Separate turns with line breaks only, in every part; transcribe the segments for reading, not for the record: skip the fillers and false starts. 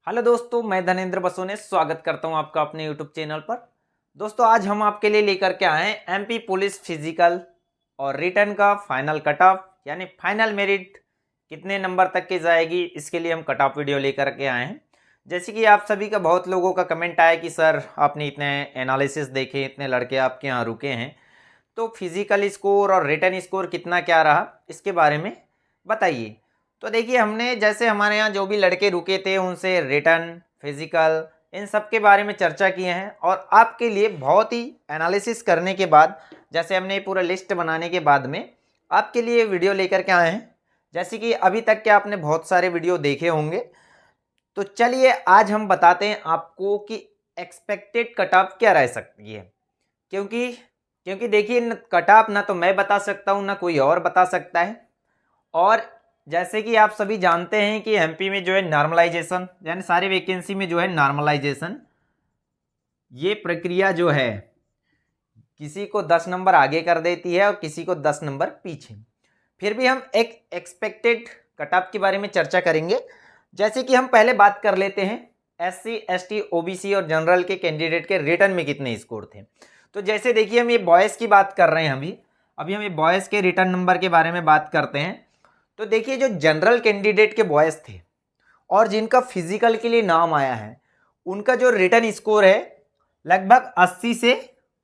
Hello दोस्तों, मैं धनेंद्र बसोने स्वागत करता हूं आपका अपने यूट्यूब चैनल पर। दोस्तों, आज हम आपके लिए लेकर के आए हैं एमपी पुलिस फिजिकल और रिटर्न का फाइनल कट ऑफ यानी फाइनल मेरिट कितने नंबर तक की जाएगी, इसके लिए हम कट ऑफ वीडियो लेकर के आए हैं। जैसे कि आप सभी का बहुत लोगों का कमेंट आया कि सर आपने इतने एनालिसिस देखे, इतने लड़के आपके यहाँ रुके हैं, तो फिजिकल स्कोर और रिटर्न स्कोर कितना क्या रहा इसके बारे में बताइए। तो देखिए, हमने जैसे हमारे यहाँ जो भी लड़के रुके थे उनसे रिटर्न, फिजिकल, इन सब के बारे में चर्चा किए हैं और आपके लिए बहुत ही एनालिसिस करने के बाद, जैसे हमने पूरा लिस्ट बनाने के बाद में आपके लिए वीडियो लेकर के आए हैं। जैसे कि अभी तक के आपने बहुत सारे वीडियो देखे होंगे, तो चलिए आज हम बताते हैं आपको कि एक्सपेक्टेड कट ऑफ क्या रह सकती है। क्योंकि क्योंकि देखिए, कट ऑफ ना तो मैं बता सकता हूँ ना कोई और बता सकता है। और जैसे कि आप सभी जानते हैं कि एमपी में जो है नॉर्मलाइजेशन, यानी सारी वैकेंसी में जो है नॉर्मलाइजेशन, ये प्रक्रिया जो है किसी को 10 नंबर आगे कर देती है और किसी को 10 नंबर पीछे। फिर भी हम एक एक्सपेक्टेड कट ऑफ के बारे में चर्चा करेंगे। जैसे कि हम पहले बात कर लेते हैं एससी, एसटी, ओबीसी और जनरल के कैंडिडेट के रिटर्न में कितने स्कोर थे। तो जैसे देखिए, हम ये बॉयज़ की बात कर रहे हैं, अभी हम ये बॉयज़ के रिटर्न नंबर के बारे में बात करते हैं। तो देखिए, जो जनरल कैंडिडेट के बॉयज़ थे और जिनका फिजिकल के लिए नाम आया है, उनका जो रिटर्न स्कोर है लगभग 80 से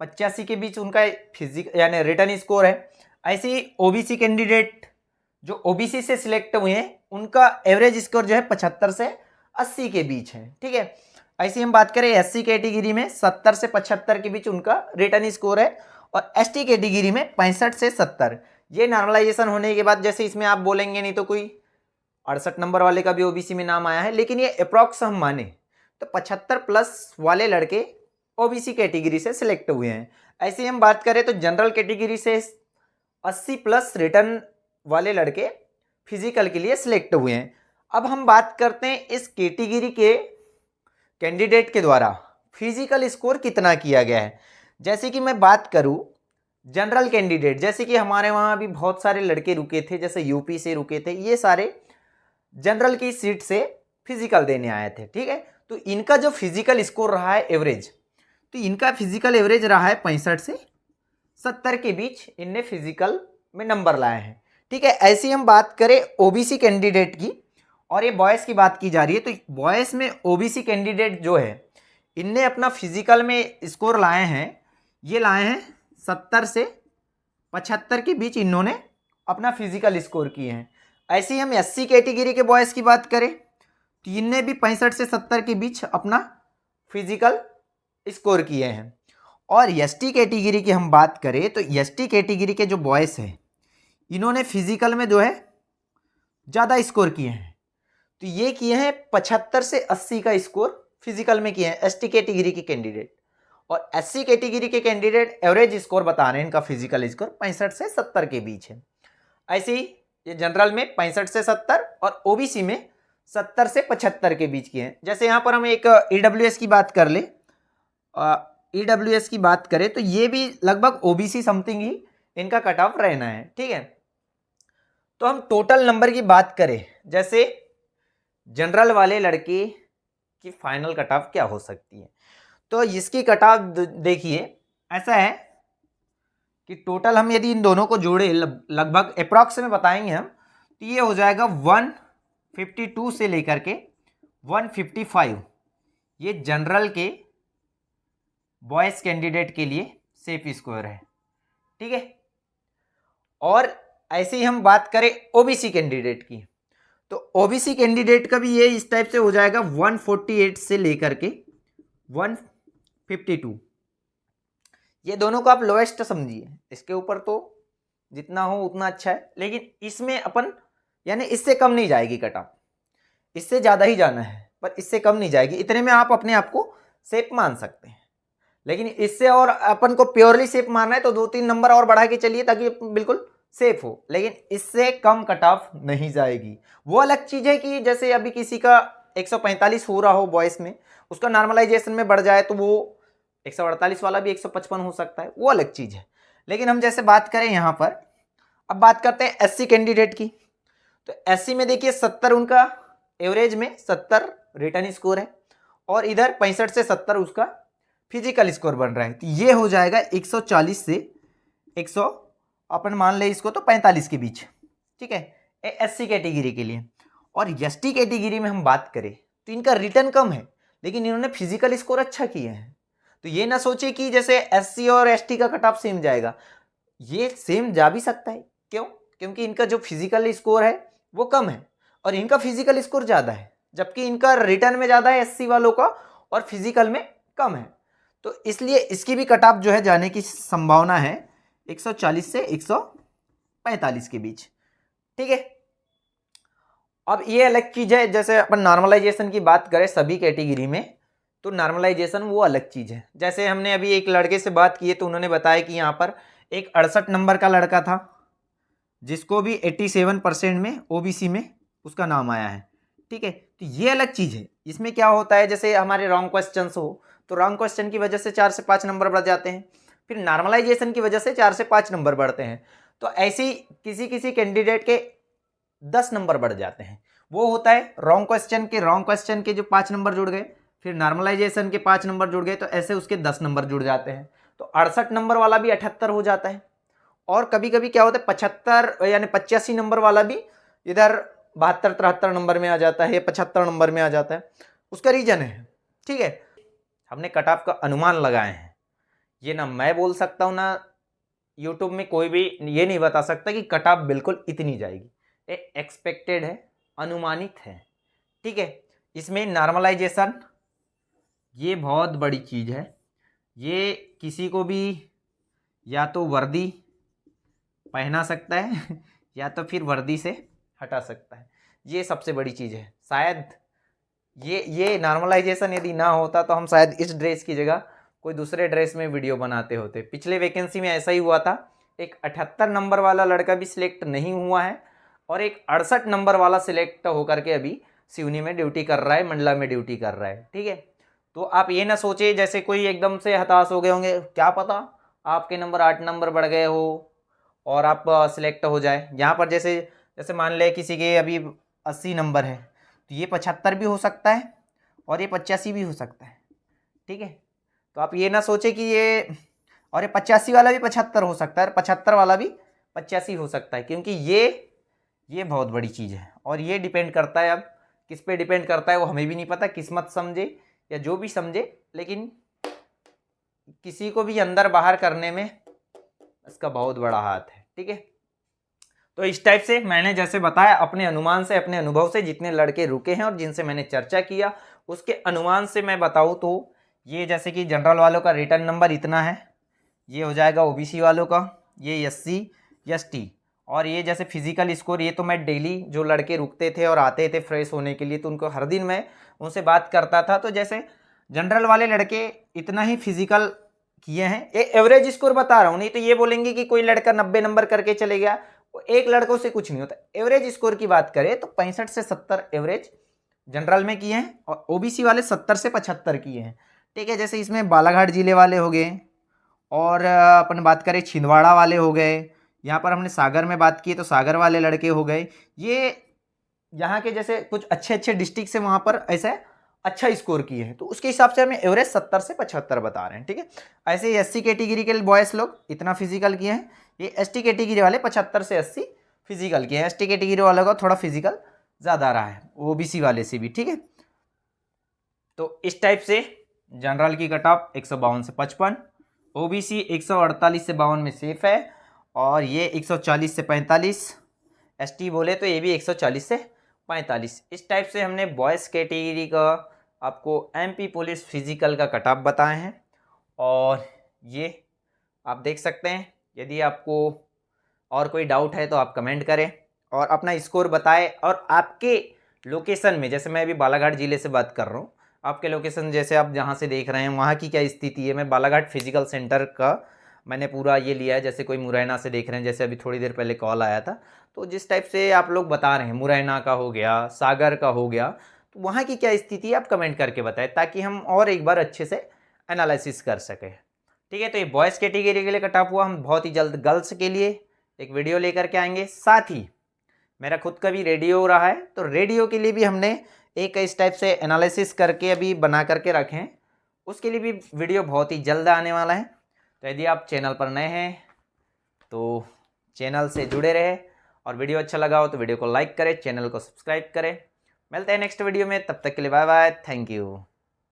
85 के बीच उनका यानी रिटर्न स्कोर है। ऐसे ही ओबीसी कैंडिडेट जो ओबीसी से सिलेक्ट हुए हैं, उनका एवरेज स्कोर जो है 75 से 80 के बीच है। ठीक है। ऐसे हम बात करें एससी कैटेगरी में 70 से 75 के बीच उनका रिटर्न स्कोर है और एसटी कैटेगरी में 65 से 70। ये नॉर्मलाइजेशन होने के बाद, जैसे इसमें आप बोलेंगे नहीं तो कोई 68 नंबर वाले का भी ओबीसी में नाम आया है, लेकिन ये अप्रॉक्स हम माने तो 75 प्लस वाले लड़के ओबीसी कैटेगरी से सिलेक्ट हुए हैं। ऐसे ही हम बात करें तो जनरल कैटेगरी से 80 प्लस रिटर्न वाले लड़के फिजिकल के लिए सिलेक्ट हुए हैं। अब हम बात करते हैं इस कैटेगरी के कैंडिडेट के द्वारा फिजिकल स्कोर कितना किया गया है। जैसे कि मैं बात करूं जनरल कैंडिडेट, जैसे कि हमारे वहाँ भी बहुत सारे लड़के रुके थे, जैसे यूपी से रुके थे, ये सारे जनरल की सीट से फिजिकल देने आए थे। ठीक है। तो इनका जो फिजिकल स्कोर रहा है एवरेज, तो इनका फिजिकल एवरेज रहा है 65 से 70 के बीच इनने फिजिकल में नंबर लाए हैं। ठीक है। ऐसी हम बात करें ओबीसी कैंडिडेट की, और ये बॉयज़ की बात की जा रही है, तो बॉयज़ में ओबीसी कैंडिडेट जो है, इनने अपना फिजिकल में स्कोर लाए हैं, ये लाए हैं 70 से 75 के बीच इन्होंने अपना फिजिकल स्कोर किए हैं। ऐसे ही हम एससी कैटेगरी के बॉयज़ की बात करें तो इनने भी 65 से 70 के बीच अपना फिजिकल स्कोर किए हैं। और एसटी कैटेगरी की हम बात करें तो एसटी कैटेगरी के जो बॉयज़ हैं, इन्होंने फिजिकल में जो है ज़्यादा स्कोर किए हैं। तो ये किए हैं 75 से 80 का स्कोर फिजिकल में किए हैं एसटी कैटेगरी के कैंडिडेट। और एससी कैटेगरी के कैंडिडेट एवरेज स्कोर बता रहे हैं इनका फिजिकल स्कोर 65 से 70 के बीच है। ऐसे ही ये जनरल में 65 से 70 और ओबीसी में 70 से 75 के बीच की हैं। जैसे यहाँ पर हम एक ईडब्ल्यूएस की बात कर ले, ईडब्ल्यूएस की बात करें तो ये भी लगभग ओबीसी समथिंग ही इनका कट ऑफ रहना है। ठीक है। तो हम टोटल नंबर की बात करें, जैसे जनरल वाले लड़के की फाइनल कट ऑफ क्या हो सकती है, तो इसकी कट ऑफ देखिए ऐसा है कि टोटल हम यदि इन दोनों को जोड़े लगभग अप्रॉक्स में बताएंगे हम, तो ये हो जाएगा 152 से लेकर के 155। ये जनरल के बॉयज़ कैंडिडेट के लिए सेफ स्कोर है। ठीक है। और ऐसे ही हम बात करें ओबीसी कैंडिडेट की, तो ओबीसी कैंडिडेट का भी ये इस टाइप से हो जाएगा 148 से लेकर के 152। ये दोनों को आप लोएस्ट समझिए, इसके ऊपर तो जितना हो उतना अच्छा है, लेकिन इसमें अपन यानी इससे कम नहीं जाएगी कट ऑफ, इससे ज़्यादा ही जाना है पर इससे कम नहीं जाएगी। इतने में आप अपने आप को सेफ मान सकते हैं, लेकिन इससे और अपन को प्योरली सेफ मानना है तो 2-3 नंबर और बढ़ा के चलिए ताकि बिल्कुल सेफ हो, लेकिन इससे कम कट ऑफ नहीं जाएगी। वो अलग चीज़ है कि जैसे अभी किसी का 145 हो रहा हो बॉयज़ में, उसका नॉर्मलाइजेशन में बढ़ जाए तो वो 148 वाला भी 155 हो सकता है, वो अलग चीज़ है। लेकिन हम जैसे बात करें यहाँ पर, अब बात करते हैं एससी कैंडिडेट की, तो एससी में देखिए 70 उनका एवरेज में 70 रिटर्न स्कोर है और इधर 65 से 70 उसका फिजिकल स्कोर बन रहा है। तो ये हो जाएगा 140 से 100 अपन मान ले इसको तो 45 के बीच, ठीक है, एससी कैटेगरी के लिए। और एसटी कैटेगरी में हम बात करें तो इनका रिटर्न कम है लेकिन इन्होंने फिजिकल स्कोर अच्छा किया है। तो ये ना सोचे कि जैसे एससी और एसटी का कट ऑफ सेम जाएगा, ये सेम जा भी सकता है। क्यों? क्योंकि इनका जो फिजिकल स्कोर है वो कम है और इनका फिजिकल स्कोर ज़्यादा है, जबकि इनका रिटर्न में ज़्यादा है एससी वालों का और फिजिकल में कम है। तो इसलिए इसकी भी कट ऑफ जो है जाने की संभावना है 140 से 145 के बीच, ठीक है। अब ये अलग चीज़ है, जैसे अपन नॉर्मलाइजेशन की बात करें सभी कैटेगरी में तो नॉर्मलाइजेशन वो अलग चीज़ है। जैसे हमने अभी एक लड़के से बात की है तो उन्होंने बताया कि यहाँ पर एक 68 नंबर का लड़का था जिसको भी 87% में ओबीसी में उसका नाम आया है, ठीक है। तो ये अलग चीज़ है। इसमें क्या होता है, जैसे हमारे रॉन्ग क्वेश्चन हो तो रॉन्ग क्वेश्चन की वजह से 4 से 5 नंबर बढ़ जाते हैं, फिर नॉर्मलाइजेशन की वजह से 4 से 5 नंबर बढ़ते हैं। तो ऐसे ही किसी किसी कैंडिडेट के 10 नंबर बढ़ जाते हैं। वो होता है रॉन्ग क्वेश्चन के जो 5 नंबर जुड़ गए, फिर नॉर्मलाइजेशन के 5 नंबर जुड़ गए, तो ऐसे उसके 10 नंबर जुड़ जाते हैं। तो 68 नंबर वाला भी 78 हो जाता है। और कभी कभी क्या होता है 75 यानी 85 नंबर वाला भी इधर 72-73 नंबर में आ जाता है, 75 नंबर में आ जाता है। उसका रीजन है, ठीक है। हमने कट ऑफ का अनुमान लगाए हैं, ये ना मैं बोल सकता हूँ ना यूट्यूब में कोई भी ये नहीं बता सकता कि कट ऑफ बिल्कुल इतनी जाएगी। ये एक्सपेक्टेड है, अनुमानित है, ठीक है। इसमें नॉर्मलाइजेशन ये बहुत बड़ी चीज़ है। ये किसी को भी या तो वर्दी पहना सकता है या तो फिर वर्दी से हटा सकता है। ये सबसे बड़ी चीज़ है। शायद ये नॉर्मलाइजेशन यदि ना होता तो हम शायद इस ड्रेस की जगह कोई दूसरे ड्रेस में वीडियो बनाते होते। पिछले वैकेंसी में ऐसा ही हुआ था, एक 78 नंबर वाला लड़का भी सिलेक्ट नहीं हुआ है और एक 68 नंबर वाला सिलेक्ट होकर के अभी सिवनी में ड्यूटी कर रहा है, मंडला में ड्यूटी कर रहा है, ठीक है। तो आप ये ना सोचे जैसे कोई एकदम से हताश हो गए होंगे, क्या पता आपके नंबर 8 नंबर बढ़ गए हो और आप सिलेक्ट हो जाए। यहाँ पर जैसे जैसे मान ले किसी के अभी 80 नंबर है तो ये 75 भी हो सकता है और ये 85 भी हो सकता है, ठीक है। तो आप ये ना सोचे कि ये और ये 85 वाला भी 75 हो सकता है और 75 वाला भी 85 हो सकता है, क्योंकि ये बहुत बड़ी चीज़ है। और ये डिपेंड करता है, अब किस पे डिपेंड करता है वो हमें भी नहीं पता, किस्मत समझे या जो भी समझे, लेकिन किसी को भी अंदर बाहर करने में इसका बहुत बड़ा हाथ है, ठीक है। तो इस टाइप से मैंने जैसे बताया अपने अनुमान से, अपने अनुभव से, जितने लड़के रुके हैं और जिनसे मैंने चर्चा किया उसके अनुमान से मैं बताऊँ तो ये जैसे कि जनरल वालों का रिटर्न नंबर इतना है, ये हो जाएगा ओबीसी वालों का, ये एससी एसटी, और ये जैसे फिजिकल स्कोर ये तो मैं डेली जो लड़के रुकते थे और आते थे फ्रेश होने के लिए तो उनको हर दिन मैं उनसे बात करता था। तो जैसे जनरल वाले लड़के इतना ही फिजिकल किए हैं, ये एवरेज स्कोर बता रहा हूँ, नहीं तो ये बोलेंगे कि कोई लड़का 90 नंबर करके चले गया, एक लड़कों से कुछ नहीं होता। एवरेज स्कोर की बात करें तो 65 से 70 एवरेज जनरल में किए हैं और ओबीसी वाले 70 से 75 किए हैं, ठीक है। जैसे इसमें बालाघाट जिले वाले हो गए और अपन बात करें छिंदवाड़ा वाले हो गए, यहाँ पर हमने सागर में बात की तो सागर वाले लड़के हो गए। ये यहाँ के जैसे कुछ अच्छे अच्छे डिस्ट्रिक्ट से वहाँ पर ऐसे अच्छा स्कोर किए हैं, तो उसके हिसाब से हमें एवरेज 70 से 75 बता रहे हैं, ठीक है। ऐसे ही एससी कैटेगरी के बॉयज़ लोग इतना फिजिकल किए हैं, ये एसटी कैटेगरी वाले 75 से 80 फिजिकल किए हैं। एसटी कैटेगरी वालों का थोड़ा फिजिकल ज़्यादा रहा है ओबीसी वाले से भी, ठीक है। तो इस टाइप से जनरल की कट ऑफ 152 से 55, ओबीसी 148 से 52 में सेफ है और ये 140 से 45, एसटी बोले तो ये भी 140 से 45। इस टाइप से हमने बॉयज़ कैटेगरी का आपको एमपी पुलिस फिजिकल का कट ऑफ बताए हैं और ये आप देख सकते हैं। यदि आपको और कोई डाउट है तो आप कमेंट करें और अपना स्कोर बताएं और आपके लोकेशन में, जैसे मैं अभी बालाघाट ज़िले से बात कर रहा हूँ, आपके लोकेशन जैसे आप जहाँ से देख रहे हैं वहाँ की क्या स्थिति है। मैं बालाघाट फिजिकल सेंटर का मैंने पूरा ये लिया है, जैसे कोई मुरैना से देख रहे हैं, जैसे अभी थोड़ी देर पहले कॉल आया था, तो जिस टाइप से आप लोग बता रहे हैं मुरैना का हो गया, सागर का हो गया, तो वहाँ की क्या स्थिति है आप कमेंट करके बताएं ताकि हम और एक बार अच्छे से एनालिसिस कर सकें, ठीक है। तो ये बॉयज़ कैटेगरी के लिए कट ऑफ हुआ। हम बहुत ही जल्द गर्ल्स के लिए एक वीडियो लेकर के आएंगे। साथ ही मेरा खुद का भी रेडियो हो रहा है, तो रेडियो के लिए भी हमने एक इस टाइप से एनालिसिस करके अभी बना करके रखें, उसके लिए भी वीडियो बहुत ही जल्द आने वाला है। तो यदि आप चैनल पर नए हैं तो चैनल से जुड़े रहे, और वीडियो अच्छा लगा हो तो वीडियो को लाइक करें, चैनल को सब्सक्राइब करें। मिलते हैं नेक्स्ट वीडियो में, तब तक के लिए बाय बाय, थैंक यू।